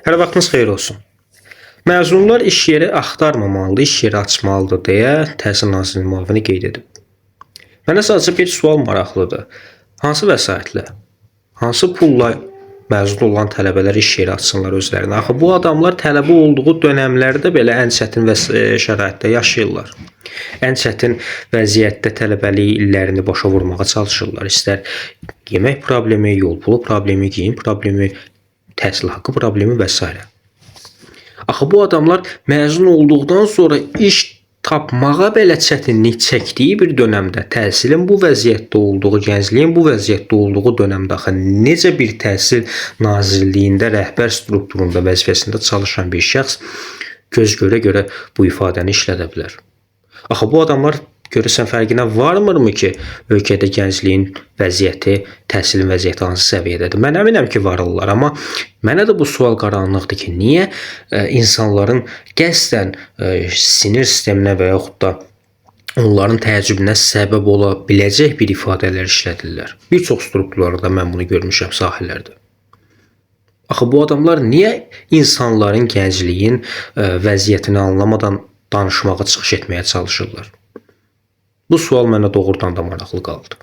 Hər vaxtınız xeyir olsun. Məzunlar iş yeri axtarmamalıdır, iş yeri açmalıdır deyə Təhsil Nazirliyinin müavini qeyd edib. Mənə sadəcə bir sual maraqlıdır. Hansı vəsaitlə, hansı pulla məzun olan tələbələr iş yeri açsınlar özlərinə? Axı bu adamlar tələbə olduğu dönəmlərdə belə ən çətin şəraitdə yaşayırlar. Ən çətin vəziyyətdə tələbəlik illərini başa vurmağa çalışırlar. İstər yemək problemi, yol pulu problemi, geyim problemi, təhsil haqqı problemi və s. Axı bu adamlar məzun olduqdan sonra iş tapmağa belə çətinlik çəkdiyi bir dönəmdə, təhsilin bu vəziyyətdə olduğu, gəncliyin bu vəziyyətdə olduğu dönəmdə axı necə bir Təhsil Nazirliyində rəhbər strukturunda vəzifəsində çalışan bir şəxs göz görə bu ifadəni işlədə bilər? Axı bu adamlar görəsən fərqinə varmırmı ki, ölkədə gəncliyin vəziyyəti, təhsilin vəziyyəti hansı səviyyədədir? Mən əminəm ki, varırlar, amma mənə də bu sual qaranlıqdır ki, niyə insanların qəsdən sinir sisteminə və yaxud da onların təəccübünə səbəb ola biləcək bir ifadələr işlədirlər? Bir çox strukturlarda mən bunu görmüşəm sahələrdə. Axı bu adamlar niyə insanların, gəncliyin vəziyyətini anlamadan danışmağa çıxış etməyə çalışırlar? Bu sual mənə doğrudan da maraqlı qaldı.